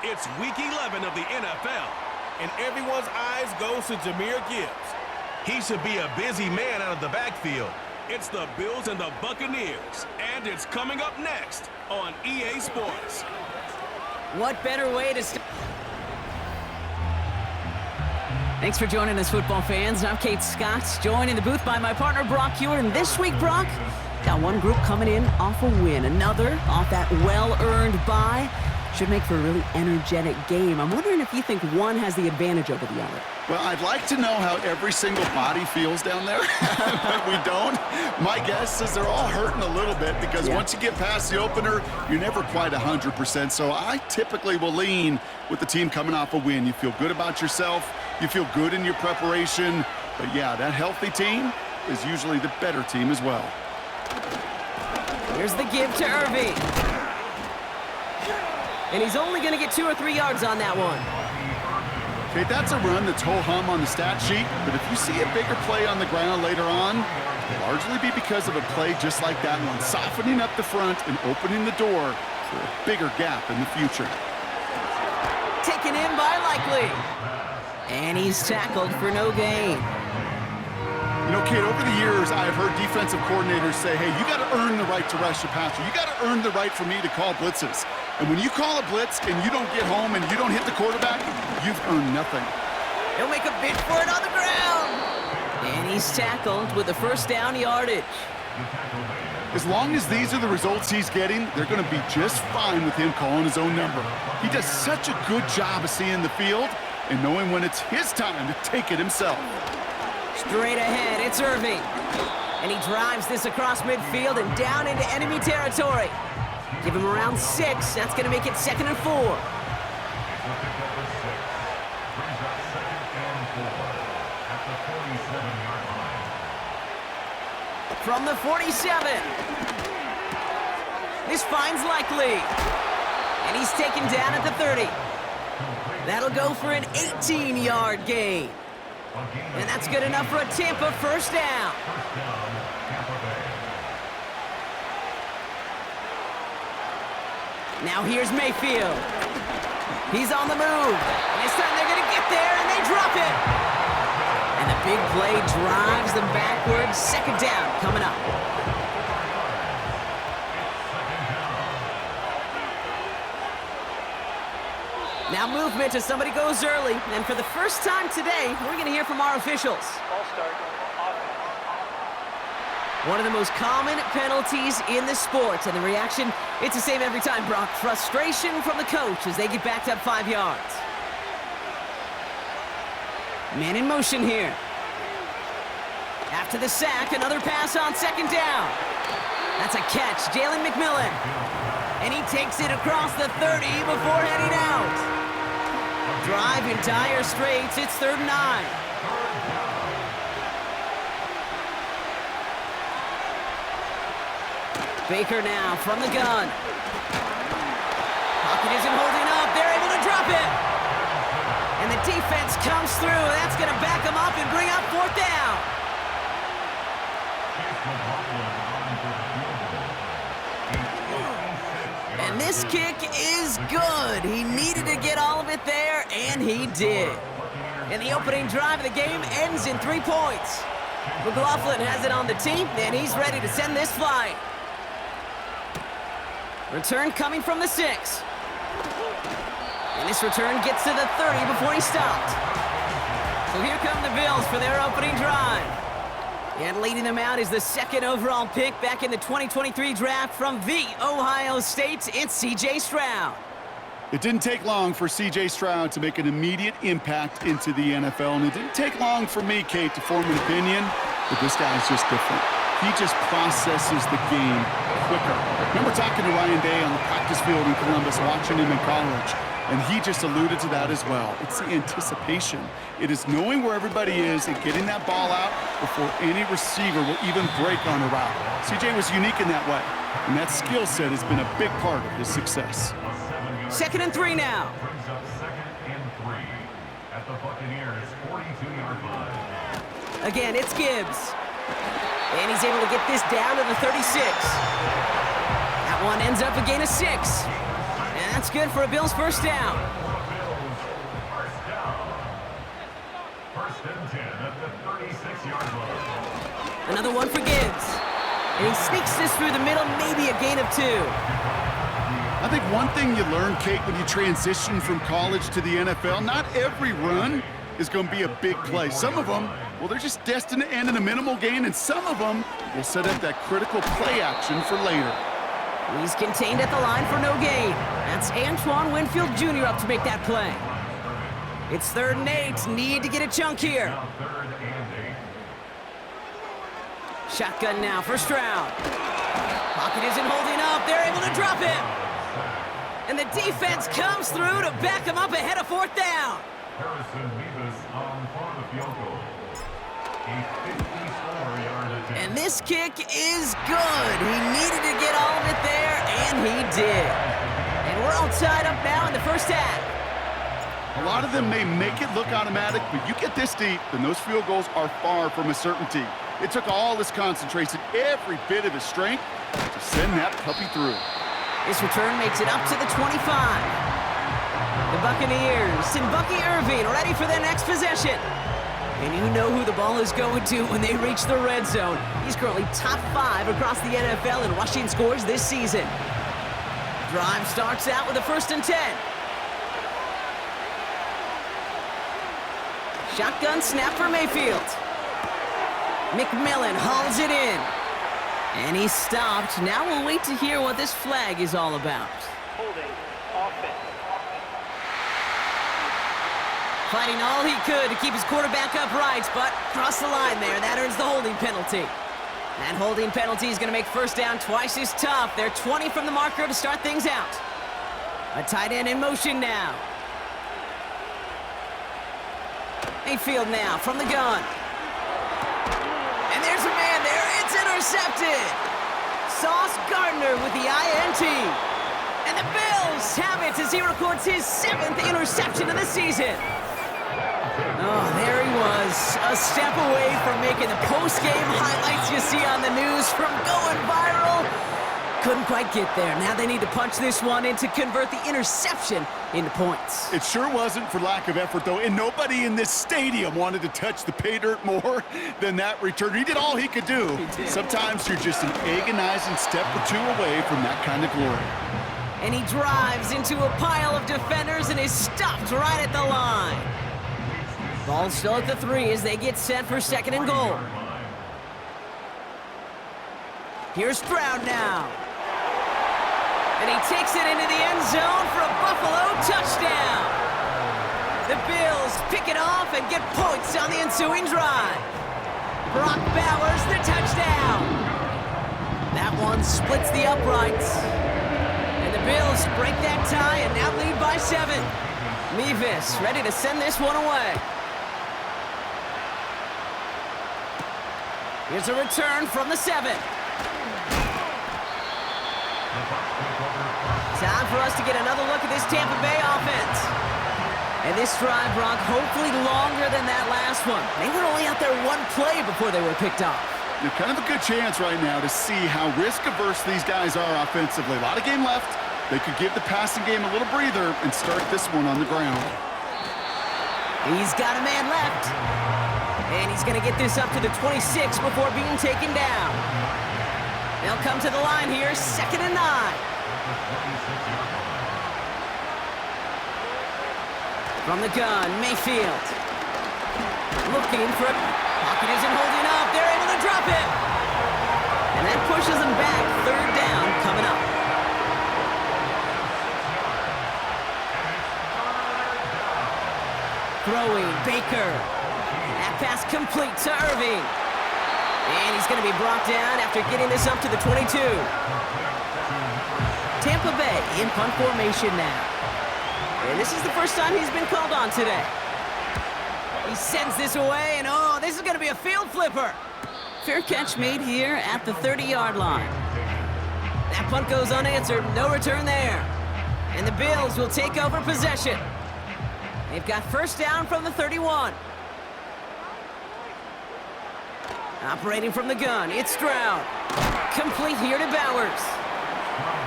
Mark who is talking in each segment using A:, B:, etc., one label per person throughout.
A: It's Week 11 of the NFL, and everyone's eyes go to Jahmyr Gibbs. He should be a busy man out of the backfield. It's the Bills and the Buccaneers, and it's coming up next on EA Sports.
B: What better way to start? Thanks for joining us, football fans. I'm Kate Scott, joined in the booth by my partner, Brock Hewitt. And this week, Brock, got one group coming in off a win, another off that well-earned bye. Should make for a really energetic game. I'm wondering if you think one has the advantage over the other.
C: Well, I'd like to know how every single body feels down there, but we don't. My guess is they're all hurting a little bit because once you get past the opener, you're never quite 100%. So I typically will lean with the team coming off a win. You feel good about yourself. You feel good in your preparation. But, yeah, that healthy team is usually the better team as well.
B: Here's the give to Irving. And he's only going to get 2 or 3 yards on that one.
C: Okay, that's a run that's ho-hum on the stat sheet, but if you see a bigger play on the ground later on, it'll largely be because of a play just like that one, softening up the front and opening the door for a bigger gap in the future.
B: Taken in by Likely. And he's tackled for no gain.
C: You know, Kate, over the years, I've heard defensive coordinators say, hey, you got to earn the right to rush the passer. You got to earn the right for me to call blitzes. And when you call a blitz and you don't get home and you don't hit the quarterback, you've earned nothing.
B: He'll make a bid for it on the ground. And he's tackled with the first down yardage.
C: As long as these are the results he's getting, they're going to be just fine with him calling his own number. He does such a good job of seeing the field and knowing when it's his time to take it himself.
B: Straight ahead, it's Irving. And he drives this across midfield and down into enemy territory. Give him around 6. That's going to make it 2nd and 4. From the 47. This finds Likely. And he's taken down at the 30. That'll go for an 18-yard gain. And that's good enough for a Tampa first down. Now here's Mayfield. He's on the move. And this time they're going to get there, and they drop it. And the big play drives them backwards. 2nd down coming up. Now movement as somebody goes early. And for the first time today, we're going to hear from our officials. One of the most common penalties in the sport. And the reaction, it's the same every time, Brock. Frustration from the coach as they get backed up 5 yards. Man in motion here. After the sack, another pass on 2nd down. That's a catch, Jalen McMillan. And he takes it across the 30 before heading out. Drive in dire straits, it's 3rd and 9. Baker now from the gun. Pocket isn't holding up. They're able to drop it. And the defense comes through. That's going to back them up and bring up 4th down. And this kick is good. He needed to get all of it there, and he did. And the opening drive of the game ends in 3 points. McLaughlin has it on the tee, and he's ready to send this flying. Return coming from the 6. And this return gets to the 30 before he stopped. So here come the Bills for their opening drive. And leading them out is the 2nd overall pick back in the 2023 draft from the Ohio State. It's C.J. Stroud.
C: It didn't take long for C.J. Stroud to make an immediate impact into the NFL. And it didn't take long for me, Kate, to form an opinion, but this guy's just different. He just processes the game quicker. Remember talking to Ryan Day on the practice field in Columbus, watching him in college, and he just alluded to that as well. It's the anticipation. It is knowing where everybody is and getting that ball out before any receiver will even break on a route. CJ was unique in that way, and that skill set has been a big part of his success.
B: 2nd and 3 now. Again, it's Gibbs. And he's able to get this down to the 36. That one ends up a gain of 6. And That's good for a Bills first down.
D: First and 10 at the 36-yard line.
B: Another one for Gibbs. And he sneaks this through the middle, maybe a gain of 2.
C: I think one thing you learn, Kate, when you transition from college to the NFL, not every run is going to be a big play. Some of them, well, they're just destined to end in a minimal gain, and some of them will set up that critical play action for later.
B: He's contained at the line for no gain. That's Antoine Winfield Jr. up to make that play. It's 3rd and 8. Need to get a chunk here.
D: Third and 8.
B: Shotgun now for Stroud. Pocket isn't holding up. They're able to drop him. And the defense comes through to back him up ahead of 4th down.
D: Harrison Mevis on for the field goal. A 54-yard attempt.
B: And this kick is good. He needed to get all of it there, and he did. And we're all tied up now in the first half.
C: A lot of them may make it look automatic, but you get this deep, then those field goals are far from a certainty. It took all his concentration, every bit of his strength, to send that puppy through.
B: This return makes it up to the 25. The Buccaneers and Bucky Irving ready for their next possession. And you know who the ball is going to when they reach the red zone. He's currently top 5 across the NFL in rushing scores this season. Drive starts out with a 1st and 10. Shotgun snap for Mayfield. McMillan hauls it in. And he's stopped. Now we'll wait to hear what this flag is all about.
E: Holding offense.
B: Fighting all he could to keep his quarterback upright, but crossed the line there. That earns the holding penalty. That holding penalty is going to make first down twice as tough. They're 20 from the marker to start things out. A tight end in motion now. Mayfield now from the gun. And there's a man there. It's intercepted. Sauce Gardner with the INT. And the Bills have it as he records his 7th interception of the season. Oh, there he was. A step away from making the post-game highlights you see on the news from going viral. Couldn't quite get there. Now they need to punch this one in to convert the interception into points.
C: It sure wasn't for lack of effort, though, and nobody in this stadium wanted to touch the pay dirt more than that return. He did all he could do. Sometimes you're just an agonizing step or 2 away from that kind of glory.
B: And he drives into a pile of defenders and is stopped right at the line. Ball still at the 3 as they get set for 2nd and goal. Here's Stroud now. And he takes it into the end zone for a Buffalo touchdown. The Bills pick it off and get points on the ensuing drive. Brock Bowers, the touchdown. That one splits the uprights. And the Bills break that tie and now lead by 7. Mevis ready to send this one away. Here's a return from the 7. Time for us to get another look at this Tampa Bay offense. And this drive, Brock, hopefully longer than that last one. They were only out there 1 play before they were picked off.
C: You're kind of a good chance right now to see how risk-averse these guys are offensively. A lot of game left. They could give the passing game a little breather and start this one on the ground.
B: He's got a man left. And he's going to get this up to the 26 before being taken down. They'll come to the line here, 2nd and 9. From the gun, Mayfield. Looking for it. Pocket isn't holding up. They're able to drop it. And that pushes them back. 3rd down coming up. Throwing, Baker. That pass complete to Irving. And he's going to be brought down after getting this up to the 22. Tampa Bay in punt formation now. And this is the first time he's been called on today. He sends this away, and oh, this is going to be a field flipper. Fair catch made here at the 30-yard line. That punt goes unanswered. No return there. And the Bills will take over possession. They've got first down from the 31. Operating from the gun, it's Stroud. Complete here to Bowers.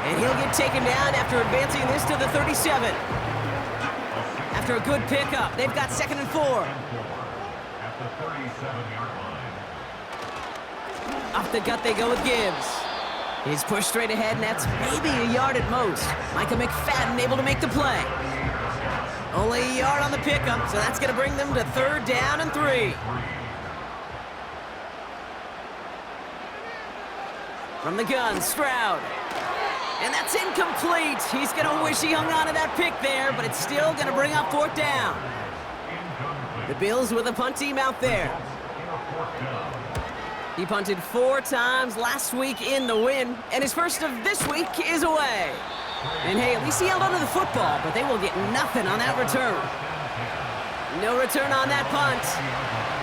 B: And he'll get taken down after advancing this to the 37. After a good pickup, they've got 2nd and 4.
D: At the 37-yard line.
B: Off the gut they go with Gibbs. He's pushed straight ahead, and that's maybe a yard at most. Micah McFadden able to make the play. Only a yard on the pickup, so that's going to bring them to 3rd down and 3. From the gun, Stroud. And that's incomplete. He's going to wish he hung on to that pick there, but it's still going to bring up 4th down. The Bills with a punt team out there. He punted 4 times last week in the win, and his first of this week is away. And hey, at least he held onto the football, but they will get nothing on that return. No return on that punt.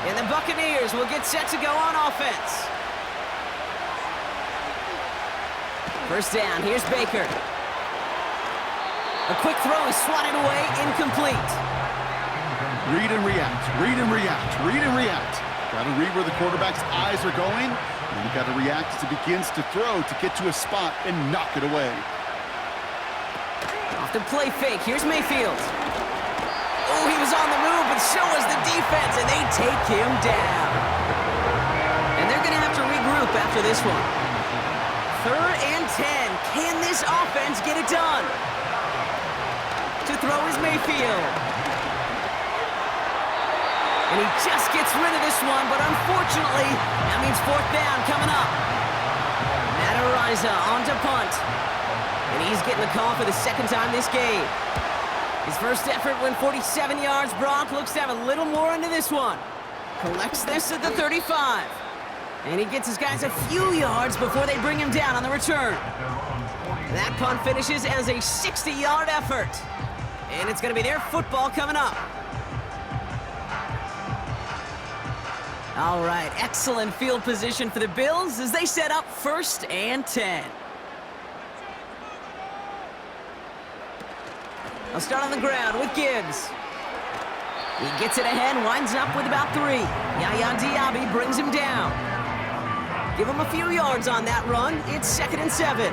B: And the Buccaneers will get set to go on offense. 1st down, here's Baker. A quick throw is swatted away, incomplete.
C: Read and react, read and react, read and react. Got to read where the quarterback's eyes are going, and you got to react as he begins to throw to get to a spot and knock it away.
B: Off the play fake, here's Mayfield. Oh, he was on the move, but so was the defense, and they take him down. And they're going to have to regroup after this one. 3rd and 10. Can this offense get it done? To throw is Mayfield. And he just gets rid of this one, but unfortunately, that means 4th down coming up. Matt Ariza on to punt. And he's getting the call for the 2nd time this game. His first effort went 47 yards. Brock looks to have a little more into this one. Collects this at the 35. And he gets his guys a few yards before they bring him down on the return. That punt finishes as a 60-yard effort. And it's going to be their football coming up. All right, excellent field position for the Bills as they set up 1st and 10. I'll start on the ground with Gibbs. He gets it ahead, winds up with about 3. Yaya Diaby brings him down. Give him a few yards on that run. It's 2nd and 7.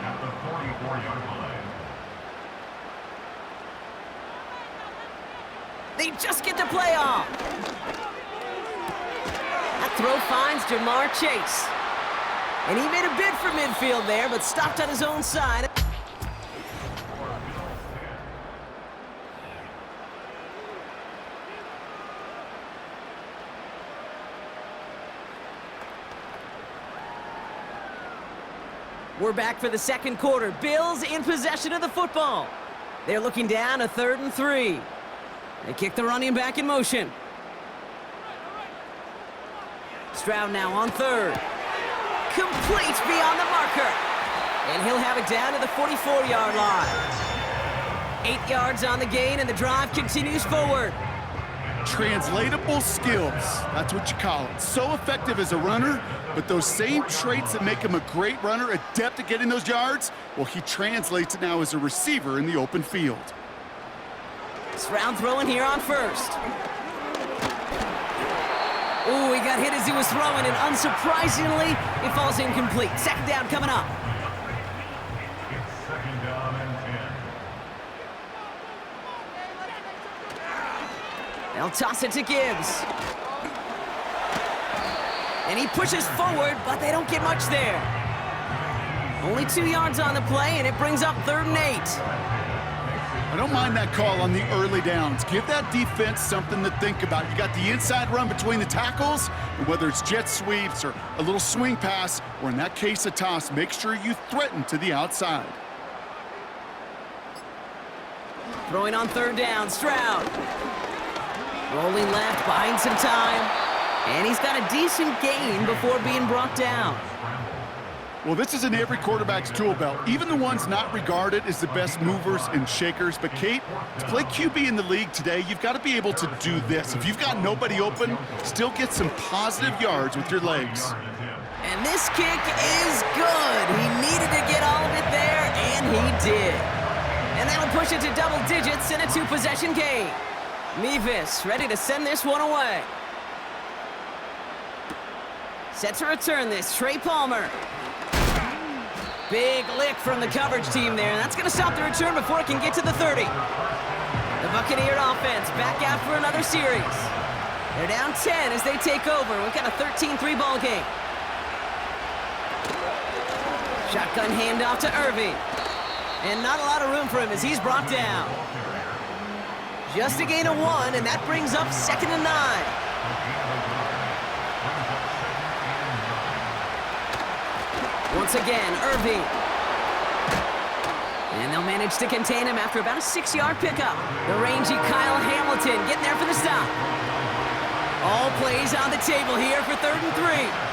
D: At the 44-yard line.
B: They just get the play off. That throw finds Jamar Chase. And he made a bid for midfield there, but stopped on his own side. We're back for the 2nd quarter. Bills in possession of the football. They're looking down a 3rd and 3. They kick the running back in motion. Stroud now on 3rd. Complete beyond the marker. And he'll have it down to the 44-yard line. 8 yards on the gain, and the drive continues forward.
C: Translatable skills, that's what you call it. So effective as a runner, but those same traits that make him a great runner, adept at getting those yards, well, he translates it now as a receiver in the open field.
B: Stroud throwing here on 1st. Ooh, he got hit as he was throwing, and unsurprisingly, it falls incomplete. 2nd down coming up.
D: It's 2nd down and 10.
B: They'll toss it to Gibbs. And he pushes forward, but they don't get much there. Only 2 yards on the play, and it brings up 3rd and 8.
C: I don't mind that call on the early downs. Give that defense something to think about. You got the inside run between the tackles, and whether it's jet sweeps or a little swing pass, or in that case a toss, make sure you threaten to the outside.
B: Throwing on 3rd down, Stroud. Rolling left, buying some time. And he's got a decent gain before being brought down.
C: Well, this is in every quarterback's tool belt, even the ones not regarded as the best movers and shakers. But, Kate, to play QB in the league today, you've got to be able to do this. If you've got nobody open, still get some positive yards with your legs.
B: And this kick is good. He needed to get all of it there, and he did. And that'll push it to double digits in a 2-possession game. Mevis ready to send this one away. Set to return this, Trey Palmer. Big lick from the coverage team there. That's going to stop the return before it can get to the 30. The Buccaneer offense back out for another series. They're down 10 as they take over. We've got a 13-3 ball game. Shotgun handoff to Irving. And not a lot of room for him as he's brought down. Just a gain of 1, and that brings up 2nd and 9. Once again, Irving. And they'll manage to contain him after about a 6-yard pickup. The rangy Kyle Hamilton getting there for the stop. All plays on the table here for 3rd and 3.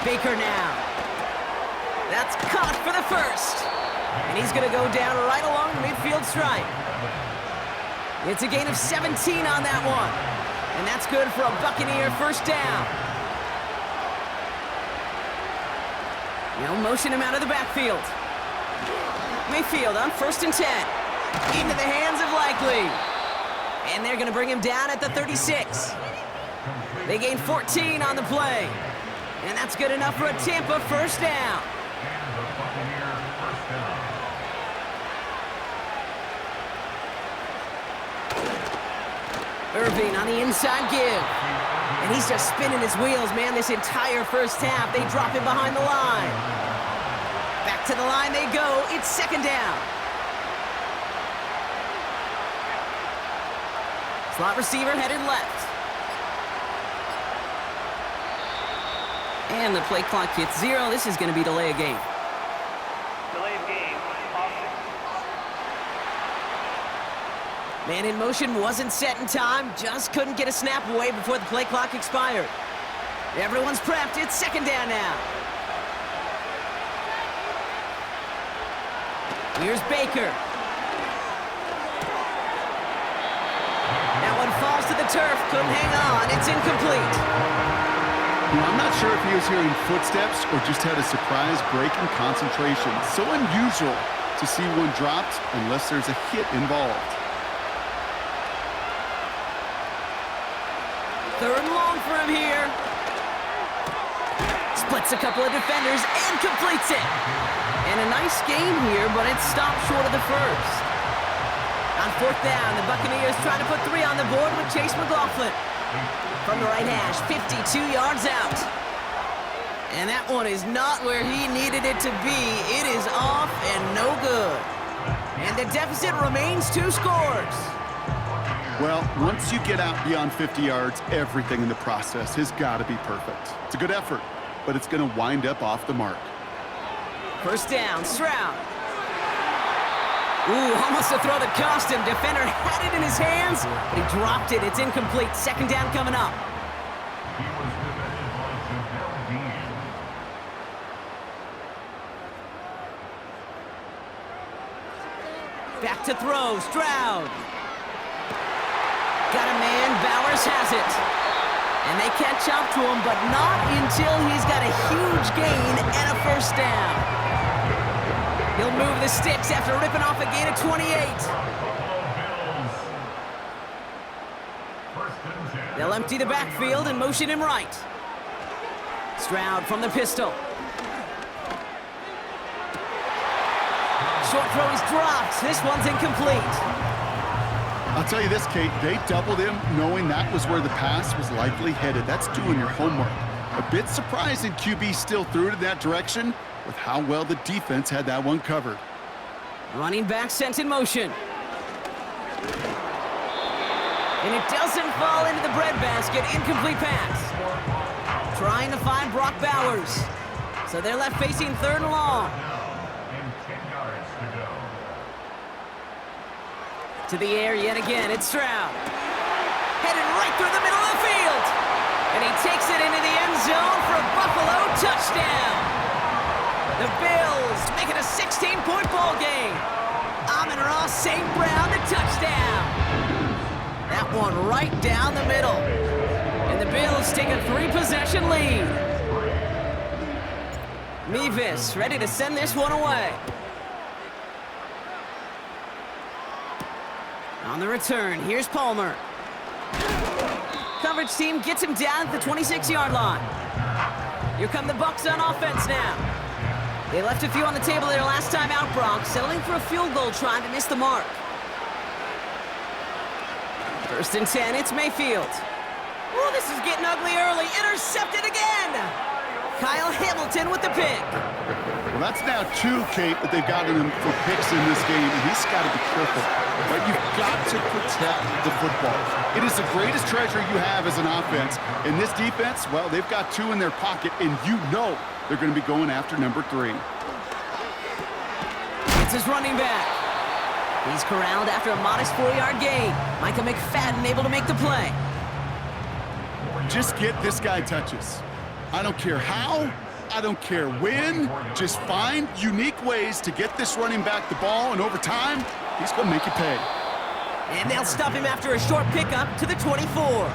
B: Baker now. That's caught for the first. And he's going to go down right along the midfield stripe. It's a gain of 17 on that one. And that's good for a Buccaneer first down. They'll motion him out of the backfield. Mayfield on 1st and 10. Into the hands of Likely. And they're going to bring him down at the 36. They gain 14 on the play. And that's good enough for a Tampa first down. Irving on the inside give. And he's just spinning his wheels, man, this entire first half. They drop him behind the line. Back to the line they go. It's 2nd down. Slot receiver headed left. And the play clock hits 0. This is going to be delay of game.
E: Delay of game. Offense.
B: Man in motion wasn't set in time. Just couldn't get a snap away before the play clock expired. Everyone's prepped. It's 2nd down now. Here's Baker. That one falls to the turf. Couldn't hang on. It's incomplete.
C: I'm not sure if he was hearing footsteps or just had a surprise break in concentration. So unusual to see one dropped unless there's a hit involved.
B: 3rd and long for him here. Splits a couple of defenders and completes it. And a nice game here, but it stopped short of the first. On 4th down, the Buccaneers trying to put 3 on the board with Chase McLaughlin. From the right hash, 52 yards out. And that one is not where he needed it to be. It is off and no good. And the deficit remains 2 scores.
C: Well, once you get out beyond 50 yards, everything in the process has got to be perfect. It's a good effort, but it's going to wind up off the mark.
B: First down, Stroud. Ooh, almost a throw that cost him. Defender had it in his hands, but he dropped it. It's incomplete. 2nd down coming up.
D: He was defended by Jamel Dean.
B: Back to throw, Stroud. Got a man, Bowers has it. And they catch up to him, but not until he's got a huge gain and a first down. He'll move the sticks after ripping off a gain of 28. They'll empty the backfield and motion him right. Stroud from the pistol. Short throw is dropped. This one's incomplete.
C: I'll tell you this, Kate, they doubled him knowing that was where the pass was likely headed. That's doing your homework. A bit surprising QB still threw it in that direction with how well the defense had that one covered.
B: Running back sent in motion. And it doesn't fall into the breadbasket. Incomplete pass. Trying to find Brock Bowers. So they're left facing 3rd and long. To the air yet again, it's Stroud. Headed right through the middle of the field. And he takes it into the end zone for a Buffalo touchdown. The Bills make it a 16-point ball game. Amon-Ra St. Brown, the touchdown. That one right down the middle. And the Bills take a 3-possession lead. Mevis ready to send this one away. On the return, here's Palmer. coverage team gets him down at the 26-yard line. Here come the Bucs on offense now. They left a few on the table their last time out, Bronx, settling for a field goal trying to miss the mark. 1st and 10, it's Mayfield. Oh, this is getting ugly early. Intercepted again! Kyle Hamilton with the pick.
C: Well, that's now 2, Kate, that they've gotten him for picks in this game, and he's got to be careful. But you've got to protect the football. It is the greatest treasure you have as an offense. In this defense, well, they've got 2 in their pocket, and you know they're going to be going after number 3.
B: It's his running back. He's corralled after a modest 4-yard gain. Micah McFadden able to make the play.
C: Just get this guy touches. I don't care how, I don't care when. Just find unique ways to get this running back the ball, and over time, he's going to make you pay.
B: And they'll stop him after a short pickup to the 24.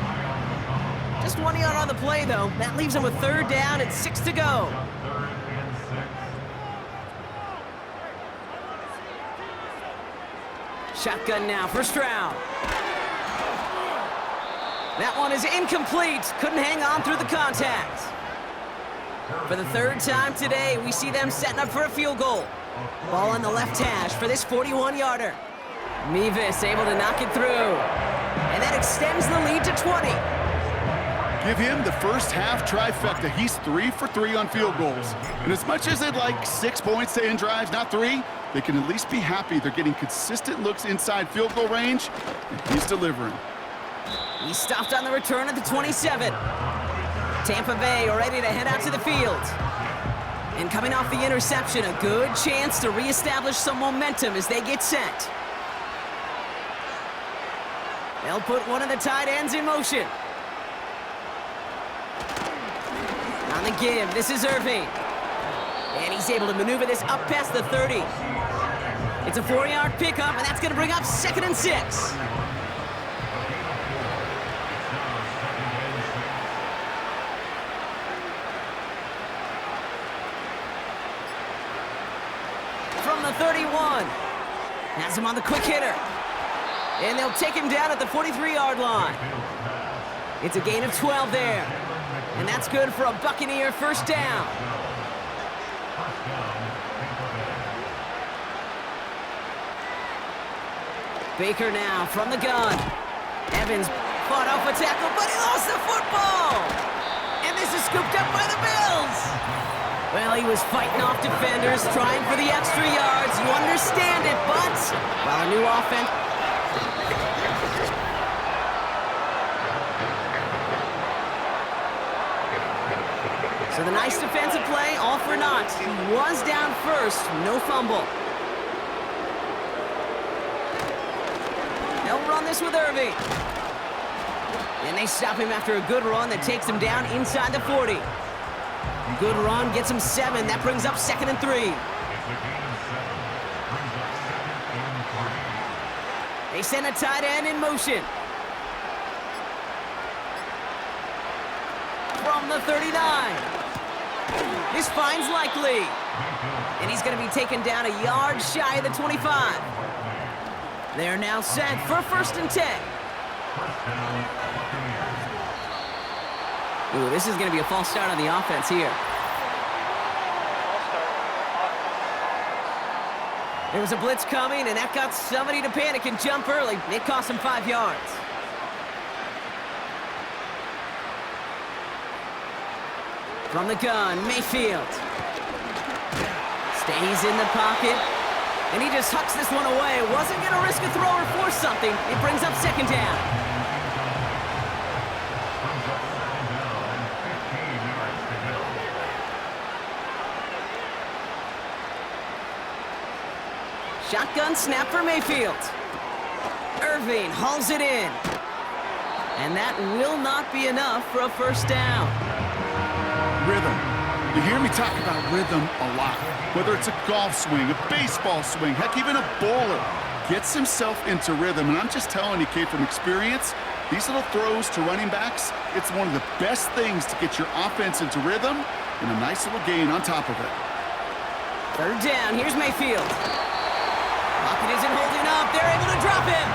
B: Just 1 yard on the play, though. That leaves him with 3rd down and 6 to go. Shotgun now for Stroud. That one is incomplete. Couldn't hang on through the contact. For the 3rd time today, we see them setting up for a field goal. Ball on the left hash for this 41-yarder. Mevis able to knock it through. And that extends the lead to 20.
C: Give him the first half trifecta. He's 3 for 3 on field goals. And as much as they'd like 6 points to end drives, not 3, they can at least be happy they're getting consistent looks inside field goal range, and he's delivering.
B: He stopped on the return at the 27. Tampa Bay ready to head out to the field. And coming off the interception, a good chance to reestablish some momentum as they get set. They'll put one of the tight ends in motion. On the give, this is Irving. And he's able to maneuver this up past the 30. It's a 4-yard pickup, and that's going to bring up 2nd and 6. From the 31. Has him on the quick hitter. And they'll take him down at the 43-yard line. It's a gain of 12 there. And that's good for a Buccaneer 1st down. Baker now from the gun. Evans fought off a tackle, but he lost the football. And this is scooped up by the Bills. Well, he was fighting off defenders, trying for the extra yards. You understand it, but well, a new offense. So the nice defensive play, all for naught. He was down first, no fumble. They'll run this with Irving. And they stop him after a good run that takes him down inside the 40. Good run, gets him 7. That brings up 2nd and 3. They send a tight end in motion. From the 39. This finds Likely. And he's going to be taken down a yard shy of the 25. They're now set for 1st and 10. Ooh, this is going to be a false start on the offense here. There was a blitz coming, and that got somebody to panic and jump early. It cost him 5 yards. From the gun, Mayfield. Stays in the pocket. And he just hucks this one away. Wasn't going to risk a throw or force something. It brings up 2nd down. Shotgun snap for Mayfield. Irving hauls it in. And that will not be enough for a 1st down.
C: Rhythm. You hear me talk about rhythm a lot. Whether it's a golf swing, a baseball swing, heck, even a bowler gets himself into rhythm. And I'm just telling you, Kate, from experience, these little throws to running backs, it's one of the best things to get your offense into rhythm and a nice little gain on top of it.
B: 3rd down, here's Mayfield. Pocket isn't holding up, they're able to drop him.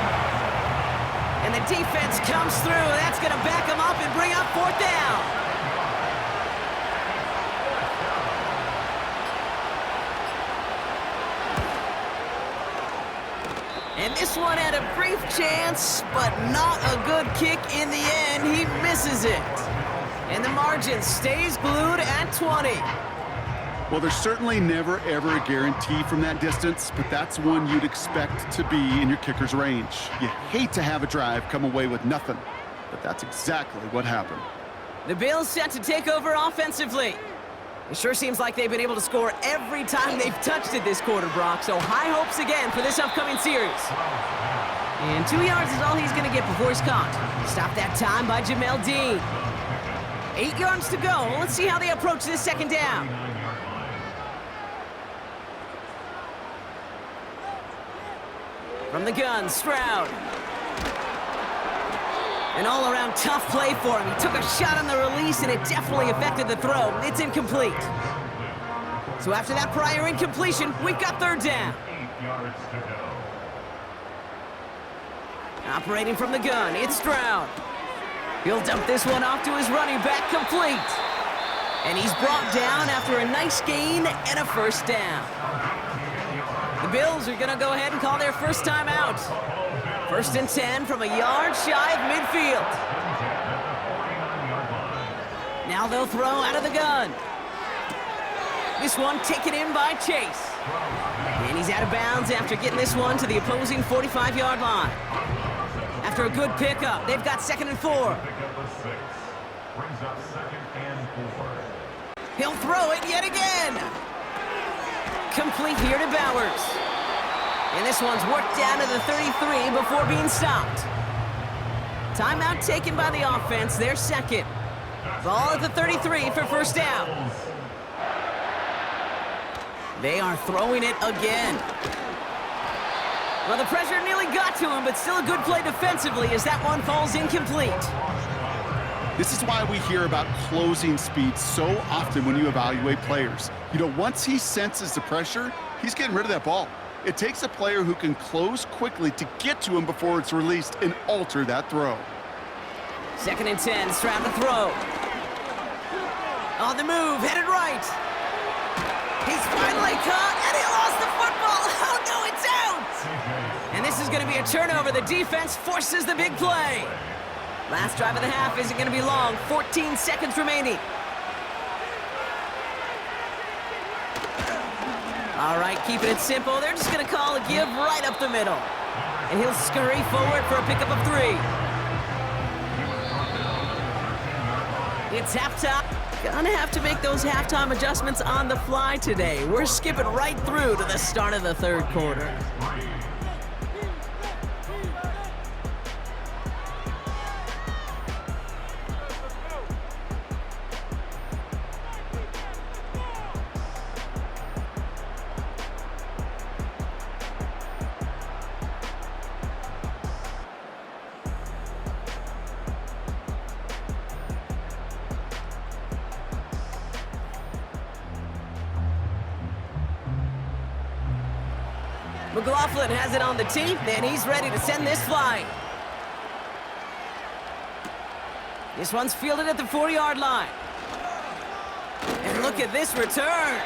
B: And the defense comes through. That's going to back him up and bring up fourth down. And this one had a brief chance, but not a good kick in the end. He misses it. And the margin stays glued at 20.
C: Well, there's certainly never, ever a guarantee from that distance, but that's one you'd expect to be in your kicker's range. You hate to have a drive come away with nothing, but that's exactly what happened.
B: The Bills set to take over offensively. It sure seems like they've been able to score every time they've touched it this quarter, Brock, so high hopes again for this upcoming series. And 2 yards is all he's going to get before he's caught. Stopped that time by Jamel Dean. 8 yards to go. Let's see how they approach this second down. From the gun, Stroud. An all-around tough play for him. He took a shot on the release, and it definitely affected the throw. It's incomplete. So after that prior incompletion, we've got third down.
D: 8 yards to go.
B: Operating from the gun, it's Stroud. He'll dump this one off to his running back, complete. And he's brought down after a nice gain and a first down. The Bills are going to go ahead and call their first time out. First and 10 from a yard shy of midfield. Now they'll throw out of the gun. This one taken in by Chase. And he's out of bounds after getting this one to the opposing 45-yard line. After a good pickup, they've got 2nd and 4.
D: Brings up 2nd and 4.
B: He'll throw it yet again. Complete here to Bowers. And this one's worked down to the 33 before being stopped. Timeout taken by the offense, their second. Ball at the 33 for first down. They are throwing it again. Well, the pressure nearly got to him, but still a good play defensively as that one falls incomplete.
C: This is why we hear about closing speed so often when you evaluate players. You know, once he senses the pressure, he's getting rid of that ball. It takes a player who can close quickly to get to him before it's released and alter that throw.
B: 2nd and 10, Stroud to throw. On the move, headed right. He's finally caught, and he lost the football. Oh, no, it's out. And this is going to be a turnover. The defense forces the big play. Last drive of the half isn't going to be long. 14 seconds remaining. All right, keeping it simple. They're just going to call a give right up the middle. And he'll scurry forward for a pickup of 3. It's halftime. Gonna have to make those halftime adjustments on the fly today. We're skipping right through to the start of the third quarter. McLaughlin has it on the teeth, and he's ready to send this flying. This one's fielded at the 40-yard line. And look at this return.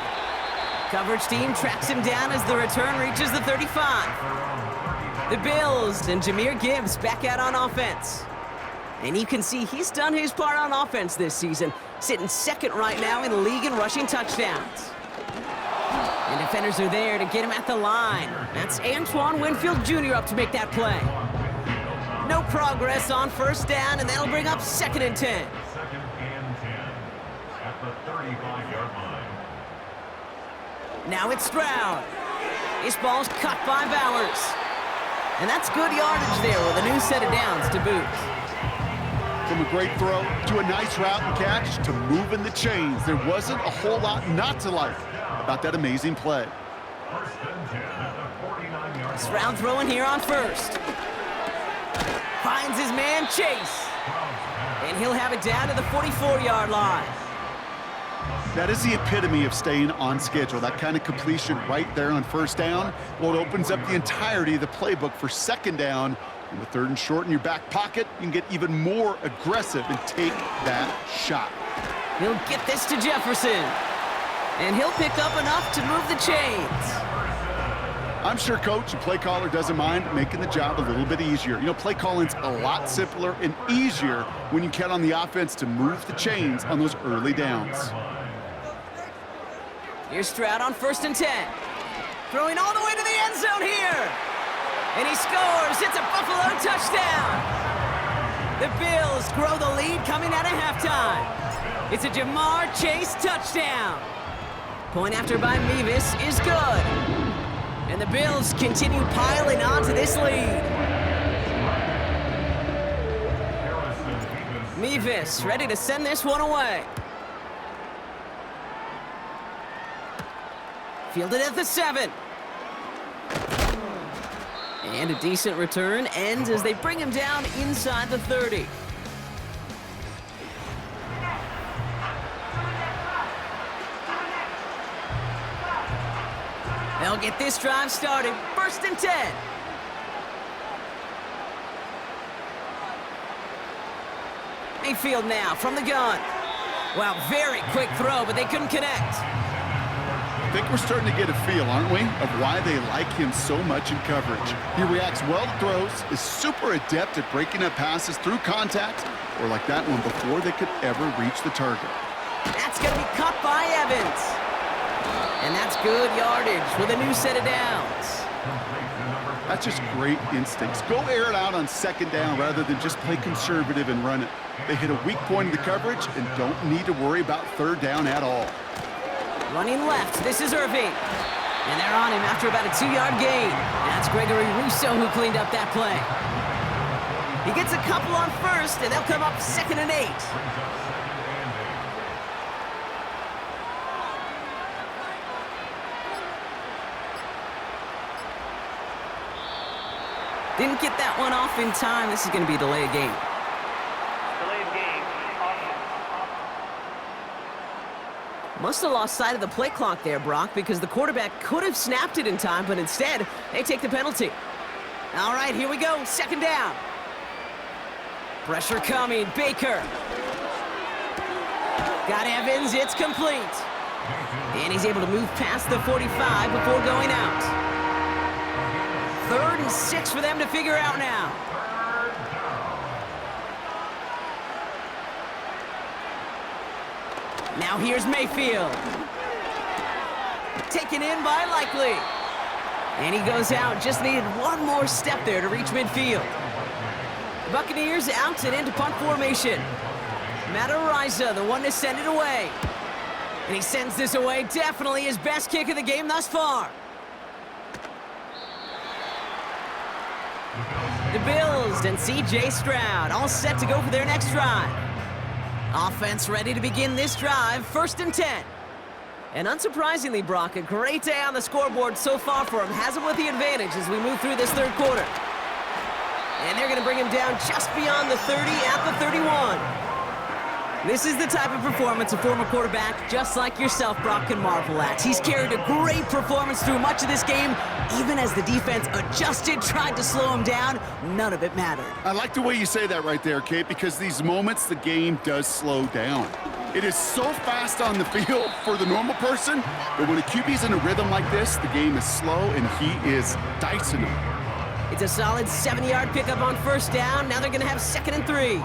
B: Coverage team tracks him down as the return reaches the 35. The Bills and Jahmyr Gibbs back out on offense. And you can see he's done his part on offense this season, sitting second right now in the league in rushing touchdowns. And defenders are there to get him at the line. That's Antoine Winfield Jr. up to make that play. No progress on first down, and that'll bring up 2nd and 10.
D: 2nd and 10 at the 35-yard line.
B: Now it's Stroud. This ball's cut by Bowers. And that's good yardage there with a new set of downs to boot.
C: From a great throw to a nice route and catch to moving the chains, there wasn't a whole lot not to like about that amazing play.
D: 1st and 10 at the 49-yard line.
B: Stroud throwing here on first. Finds his man Chase. And he'll have it down to the 44-yard line.
C: That is the epitome of staying on schedule. That kind of completion right there on first down. Well, it opens up the entirety of the playbook for second down And with 3rd and short in your back pocket, you can get even more aggressive and take that shot.
B: He'll get this to Jefferson. And he'll pick up enough to move the chains.
C: I'm sure coach and play caller doesn't mind making the job a little bit easier. You know, play calling's a lot simpler and easier when you count on the offense to move the chains on those early downs.
B: Here's Stroud on 1st and 10. Throwing all the way to the end zone here. And he scores. It's a Buffalo touchdown. The Bills grow the lead coming out of halftime. It's a Jamar Chase touchdown. Point after by Mevis is good. And the Bills continue piling onto this lead. Mevis ready to send this one away. Fielded at the 7. And a decent return ends as they bring him down inside the 30. They'll get this drive started. 1st and 10. Mayfield now from the gun. Wow, very quick throw, but they couldn't connect.
C: I think we're starting to get a feel, aren't we, of why they like him so much in coverage. He reacts well to throws, is super adept at breaking up passes through contact, or like that one before they could ever reach the target.
B: That's going to be caught by Evans. And that's good yardage with a new set of downs.
C: That's just great instincts. Go air it out on 2nd down rather than just play conservative and run it. They hit a weak point in the coverage and don't need to worry about 3rd down at all.
B: Running left, this is Irving. And they're on him after about a 2-yard gain. That's Gregory Rousseau who cleaned up that play. He gets a couple on 1st, and they'll come up 2nd and 8. Didn't get that one off in time. This is going to be a delay of game.
E: Delayed game.
B: Must have lost sight of the play clock there, Brock, because the quarterback could have snapped it in time, but instead, they take the penalty. All right, here we go. 2nd down. Pressure coming. Baker. Got Evans. It's complete. And he's able to move past the 45 before going out. 3rd and 6 for them to figure out now. Now here's Mayfield. Taken in by Likely. And he goes out. Just needed one more step there to reach midfield. The Buccaneers out and into punt formation. Matt Ariza, the one to send it away. And he sends this away. Definitely his best kick of the game thus far. The Bills and C.J. Stroud all set to go for their next drive. Offense ready to begin this drive, 1st and 10. And unsurprisingly, Brock, a great day on the scoreboard so far for him. Has him with the advantage as we move through this 3rd quarter. And they're going to bring him down just beyond the 30 at the 31. This is the type of performance a former quarterback just like yourself, Brock, can marvel at. He's carried a great performance through much of this game. Even as the defense adjusted, tried to slow him down, none of it mattered.
C: I like the way you say that right there, Kate, because these moments the game does slow down. It is so fast on the field for the normal person, but when a QB's in a rhythm like this, the game is slow and he is dicing them.
B: It's a solid 7-yard pickup on 1st down. Now they're going to have 2nd and 3.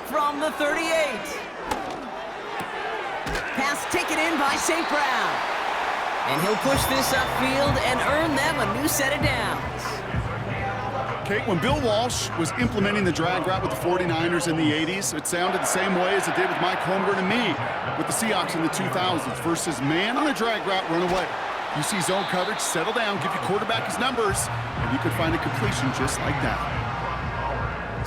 B: From the 38. Pass taken in by St. Brown. And he'll push this upfield and earn them a new set of downs.
C: Kate, when Bill Walsh was implementing the drag route with the 49ers in the 80s, it sounded the same way as it did with Mike Holmgren and me with the Seahawks in the 2000s versus man on a drag route, run away. You see zone coverage, settle down, give your quarterback his numbers, and you could find a completion just like that.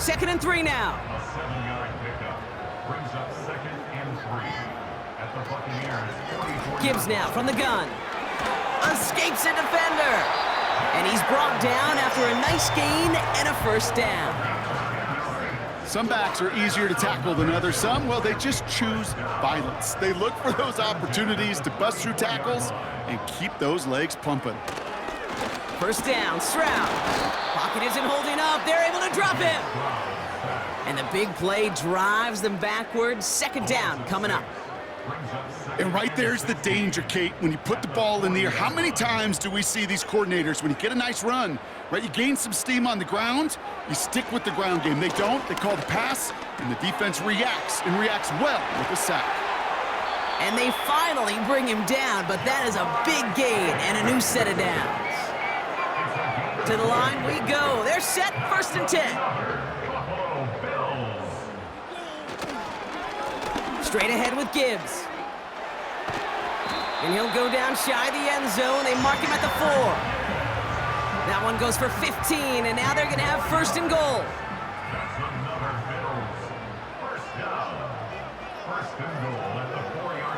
B: 2nd and 3 now.
D: A 7-yard pickup brings up 2nd and 3 at the Buccaneers 44.
B: Gibbs now from the gun. Escapes a defender. And he's brought down after a nice gain and a 1st down.
C: Some backs are easier to tackle than others. Some, well, they just choose violence. They look for those opportunities to bust through tackles and keep those legs pumping.
B: First down, Stroud. Pocket isn't holding up. They're able to drop him. And the big play drives them backwards. Second down coming up.
C: And right there's the danger, Kate, when you put the ball in the air. How many times do we see these coordinators, when you get a nice run, right, you gain some steam on the ground, you stick with the ground game. They don't, they call the pass, and the defense reacts, and reacts well with a sack.
B: And they finally bring him down, but that is a big gain and a new set of downs. To the line we go. They're set, 1st and 10. Straight ahead with Gibbs. And he'll go down shy of the end zone. They mark him at the 4. That one goes for 15, and now they're going to have 1st and goal.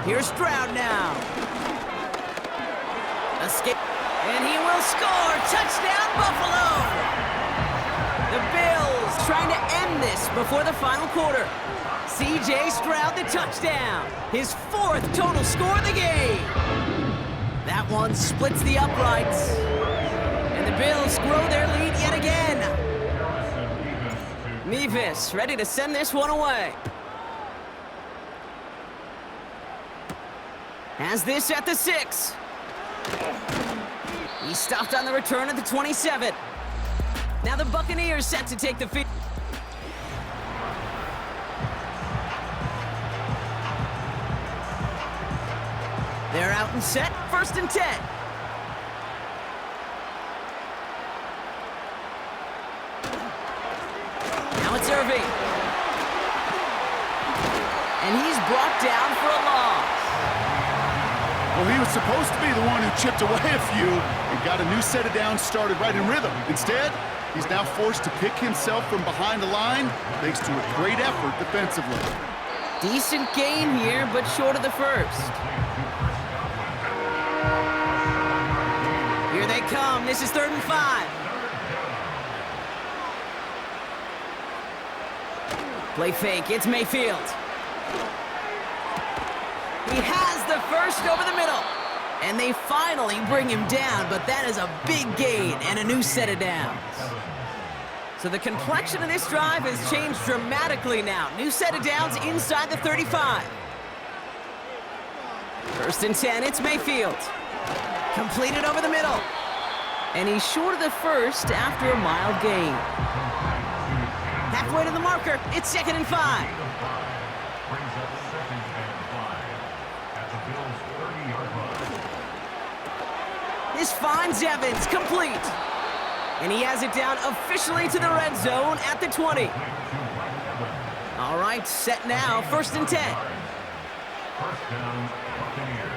B: Here's Stroud now. Escape. And he will score. Touchdown, Buffalo. The Bills trying to end this before the final quarter. C.J. Stroud, the touchdown. His 4th total score of the game. That one splits the uprights. And the Bills grow their lead yet again. Mevis ready to send this one away. Has this at the 6. He stopped on the return at the 27. Now the Buccaneers set to take the field. They're out and set, 1st and 10. Now it's Irving. And he's brought down for a loss.
C: Well, he was supposed to be the one who chipped away a few and got a new set of downs started right in rhythm. Instead, he's now forced to pick himself from behind the line thanks to a great effort defensively.
B: Decent gain here, but short of the 1st. Here they come. This is 3rd and 5. Play fake. It's Mayfield. He has the 1st over the middle. And they finally bring him down, but that is a big gain and a new set of downs. So the complexion of this drive has changed dramatically now. New set of downs inside the 35. 1st and 10, it's Mayfield. Completed over the middle. And he's short of the 1st after a mild gain. Halfway to the marker, it's 2nd and 5. This finds Evans, complete. And he has it down officially to the red zone at the 20. All right, set now, 1st and 10.
D: First down, Buccaneers.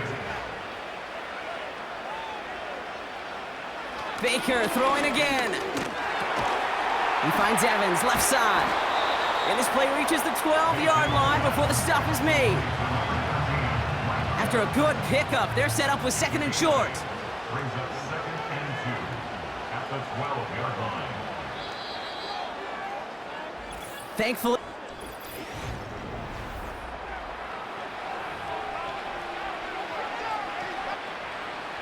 B: Baker throwing again. He finds Evans, left side. And this play reaches the 12-yard line before the stop is made. After a good pickup, they're set up with 2nd and short.
D: Brings up 2nd and 2 at the 12-yard line.
B: Thankfully.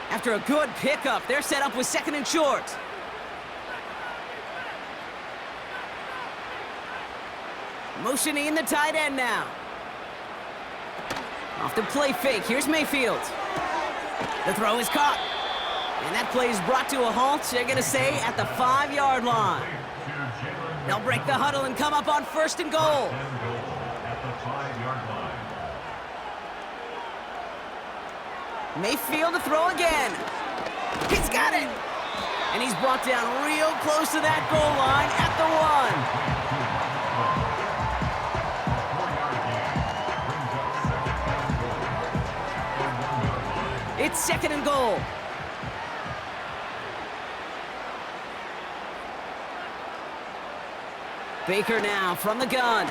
B: After a good pickup, they're set up with 2nd and short. Motioning the tight end now. Off the play fake, here's Mayfield. The throw is caught. And that play is brought to a halt, they're gonna say, at the 5-yard line. They'll break the huddle and come up on 1st and goal.
D: At the 5-yard line.
B: Mayfield to throw again. He's got it. And he's brought down real close to that goal line at the 1. It's 2nd and goal. Baker now from the gun.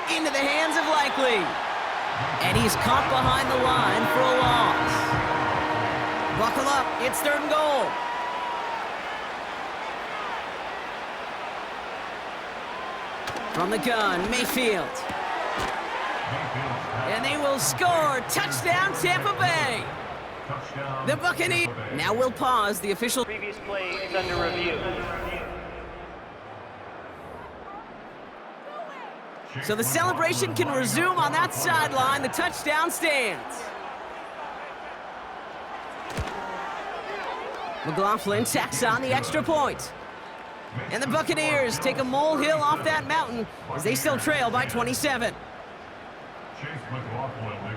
B: Into the hands of Likely. And he's caught behind the line for a loss. Buckle up, it's 3rd and goal. From the gun, Mayfield. And they will score. Touchdown, Tampa Bay. The Buccaneers. Now we'll pause. The official.
E: Previous play is under review.
B: So the celebration can resume on that sideline. The touchdown stands. McLaughlin tacks on the extra point. And the Buccaneers take a molehill off that mountain as they still trail by 27.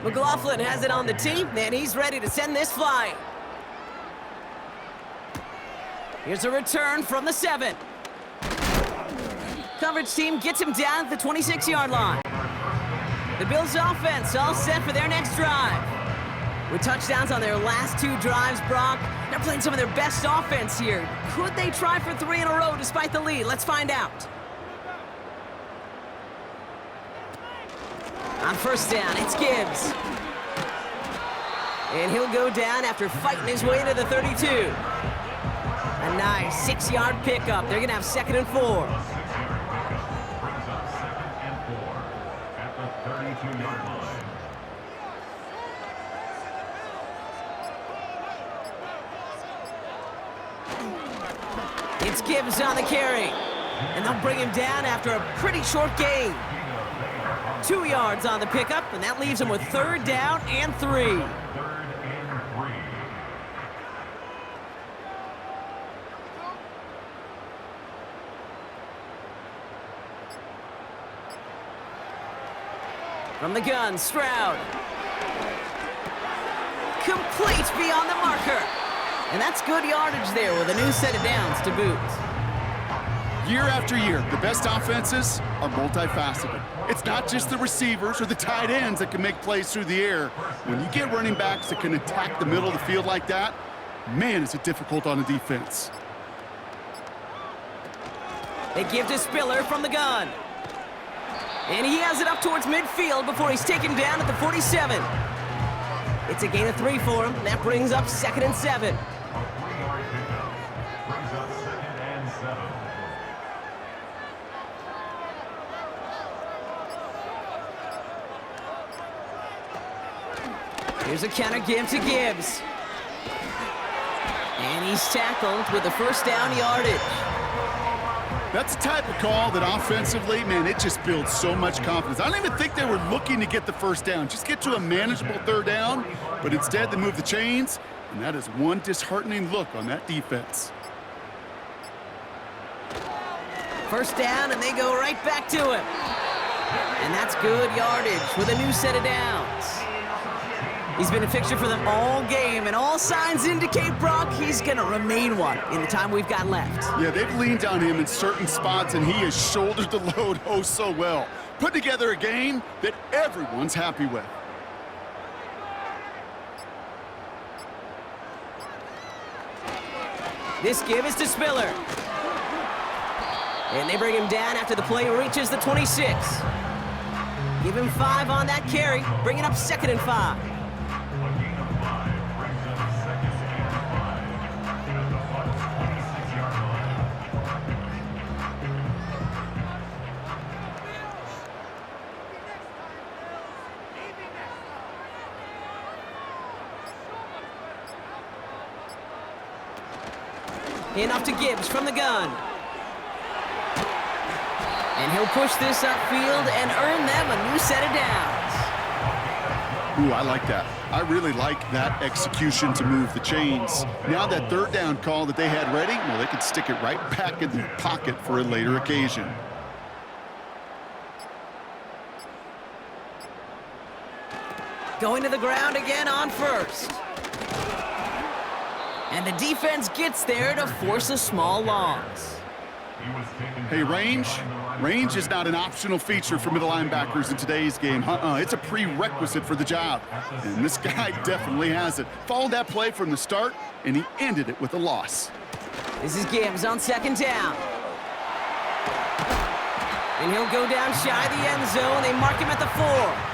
B: McLaughlin has it on the team, and he's ready to send this flying. Here's a return from the 7. Coverage team gets him down at the 26-yard line. The Bills' offense all set for their next drive. With touchdowns on their last 2 drives, Brock, they're playing some of their best offense here. Could they try for 3 in a row despite the lead? Let's find out. On first down, it's Gibbs. And he'll go down after fighting his way to the 32. A nice 6-yard pickup. They're going to have 2nd and 4.
D: Brings up 2nd and 4 at the 32-yard line.
B: It's Gibbs on the carry. And they'll bring him down after a pretty short gain. 2 yards on the pickup, and that leaves him with 3rd down and 3.
D: 3rd and 3.
B: From the gun, Stroud. Complete beyond the marker. And that's good yardage there with a new set of downs to boot.
C: Year after year, the best offenses are multifaceted. It's not just the receivers or the tight ends that can make plays through the air. When you get running backs that can attack the middle of the field like that, man, is it difficult on a defense.
B: They give to Spiller from the gun. And he has it up towards midfield before he's taken down at the 47. It's a gain of 3 for him. That brings up 2nd and 7.
D: A 3-yard pickup. Brings up 2nd and 7.
B: Here's a counter give to Gibbs. And he's tackled with the 1st down yardage.
C: That's the type of call that offensively, man, it just builds so much confidence. I don't even think they were looking to get the 1st down, just get to a manageable 3rd down, but instead they move the chains, and that is one disheartening look on that defense.
B: 1st down, and they go right back to him. And that's good yardage with a new set of downs. He's been a fixture for them all game, and all signs indicate, Brock, he's going to remain one in the time we've got left.
C: Yeah, they've leaned on him in certain spots, and he has shouldered the load oh so well. Put together a game that everyone's happy with.
B: This give is to Spiller. And they bring him down after the play reaches the 26. Give him 5 on that carry, bringing up 2nd and 5. And off to Gibbs from the gun. And he'll push this upfield and earn them a new set of downs.
C: Ooh, I like that. I really like that execution to move the chains. Now that 3rd down call that they had ready, well, they could stick it right back in the pocket for a later occasion.
B: Going to the ground again on 1st. And the defense gets there to force a small loss.
C: Hey, range is not an optional feature for middle linebackers in today's game. It's a prerequisite for the job. And this guy definitely has it. Followed that play from the start, and he ended it with a loss.
B: This is Gibbs on 2nd down. And he'll go down shy of the end zone. They mark him at the 4.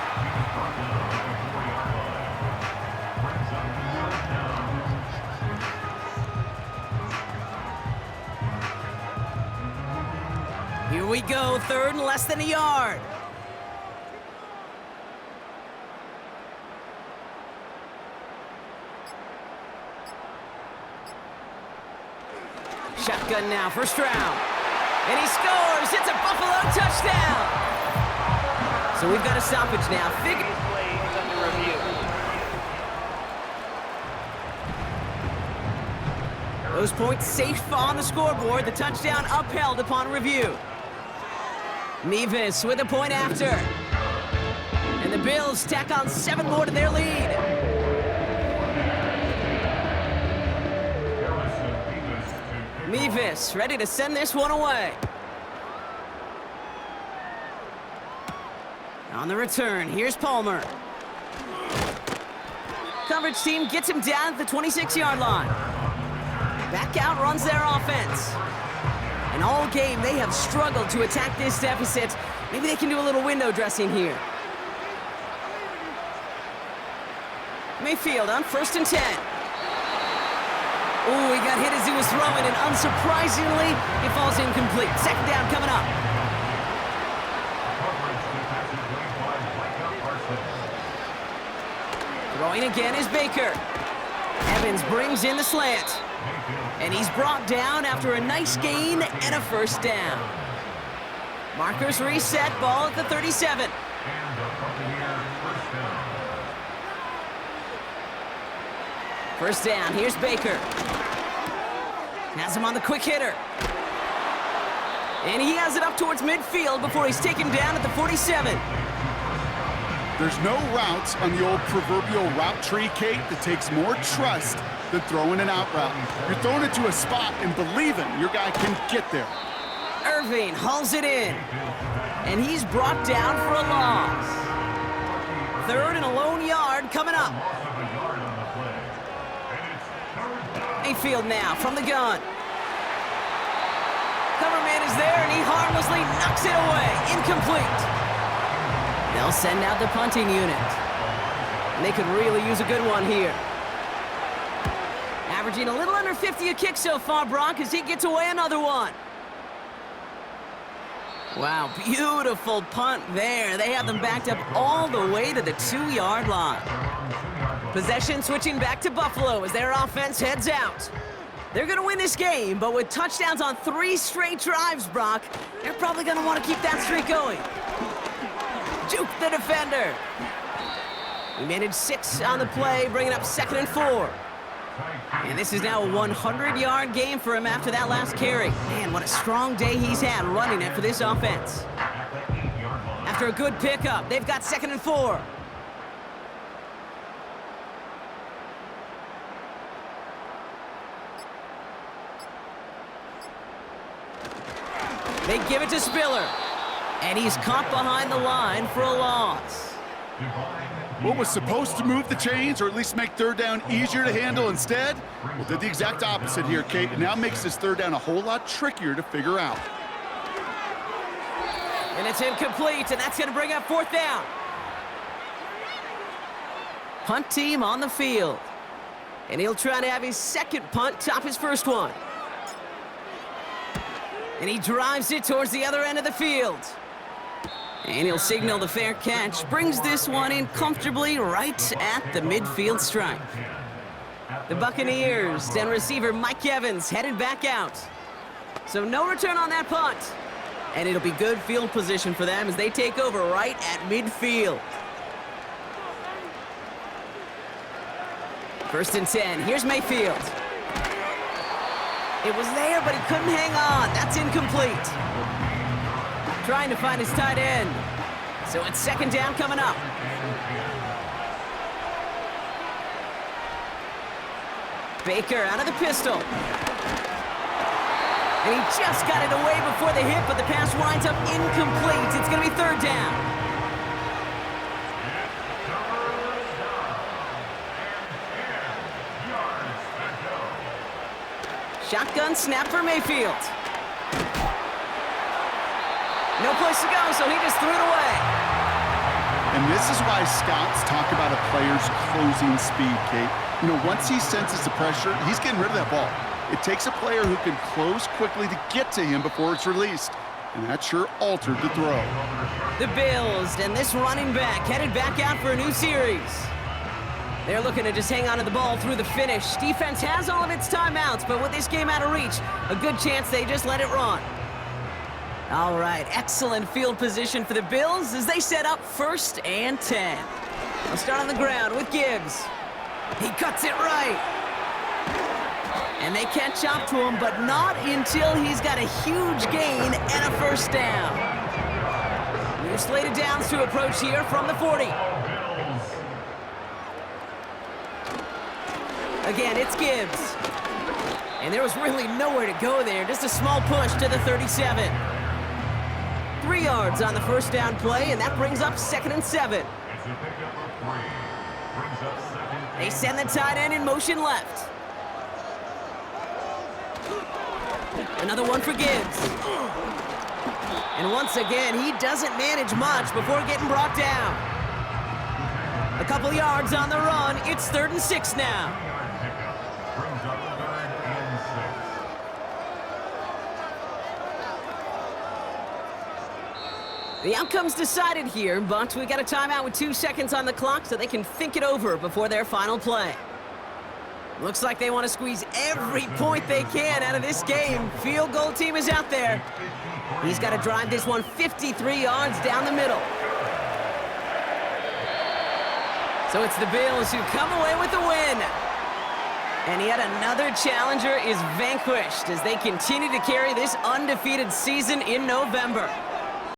B: we go, 3rd and less than a yard. Shotgun now, first round. And he scores! It's a Buffalo touchdown! So we've got a stoppage now.
E: Play is under review.
B: Those points safe on the scoreboard. The touchdown upheld upon review. Mevis with a point after. And the Bills tack on 7 more to their lead. Mevis ready to send this one away. On the return, here's Palmer. Coverage team gets him down at the 26-yard line. Back out runs their offense. And all game, they have struggled to attack this deficit. Maybe they can do a little window dressing here. Mayfield on 1st and 10. Oh, he got hit as he was throwing, and unsurprisingly, it falls incomplete. 2nd down coming up. Throwing again is Baker. Evans brings in the slant. And he's brought down after a nice gain and a 1st down. Markers reset, ball at the 37. First down, here's Baker. Has him on the quick hitter. And he has it up towards midfield before he's taken down at the 47.
C: There's no routes on the old proverbial route tree, Kate, that takes more trust than throwing an out route. You're throwing it to a spot and believing your guy can get there.
B: Irving hauls it in. And he's brought down for a loss. 3rd and a lone yard coming up. Mayfield now from the gun. Coverman is there, and he harmlessly knocks it away. Incomplete. They'll send out the punting unit. And they could really use a good one here. Averaging a little under 50 a kick so far, Brock, as he gets away another one. Wow, beautiful punt there. They have them backed up all the way to the 2-yard line. Possession switching back to Buffalo as their offense heads out. They're going to win this game, but with touchdowns on 3 straight drives, Brock, they're probably going to want to keep that streak going. Juke the defender. He managed 6 on the play, bringing up 2nd and 4. And this is now a 100-yard game for him after that last carry. Man, what a strong day he's had running it for this offense. After a good pickup, they've got 2nd and 4. They give it to Spiller. And he's caught behind the line for a loss.
C: What was supposed to move the chains, or at least make 3rd down easier to handle instead, well, did the exact opposite here, Kate. It now makes this 3rd down a whole lot trickier to figure out.
B: And it's incomplete, and that's going to bring up 4th down. Punt team on the field. And he'll try to have his 2nd punt top his 1st one. And he drives it towards the other end of the field. And he'll signal the fair catch. Brings this one in comfortably right at the midfield stripe. The Buccaneers and receiver Mike Evans headed back out. So no return on that punt. And it'll be good field position for them as they take over right at midfield. 1st and 10. Here's Mayfield. It was there, but he couldn't hang on. That's incomplete. Trying to find his tight end. So it's 2nd down coming up. Baker out of the pistol. And he just got it away before the hit, but the pass winds up incomplete. It's going to be 3rd down. Shotgun snap for Mayfield. No place to go, so he just threw it away.
C: And this is why scouts talk about a player's closing speed, Kate. You know, once he senses the pressure, he's getting rid of that ball. It takes a player who can close quickly to get to him before it's released. and that sure altered the throw.
B: The Bills and this running back headed back out for a new series. They're looking to just hang on to the ball through the finish. Defense has all of its timeouts, but with this game out of reach, a good chance they just let it run. All right, excellent field position for the Bills as they set up 1st and 10. They'll start on the ground with Gibbs. He cuts it right. And they catch up to him, but not until he's got a huge gain and a 1st down. New slated downs to approach here from the 40. Again, it's Gibbs. And there was really nowhere to go there. Just a small push to the 37. 3 yards on the 1st down play, and that brings up 2nd and 7. They send the tight end in motion left. Another one for Gibbs. And once again, he doesn't manage much before getting brought down. A couple yards on the run. It's 3rd and 6 now. The outcome's decided here, but we got a timeout with 2 seconds on the clock so they can think it over before their final play. Looks like they want to squeeze every point they can out of this game. Field goal team is out there. He's got to drive this one 53 yards down the middle. So it's the Bills who come away with the win. And yet another challenger is vanquished as they continue to carry this undefeated season in November.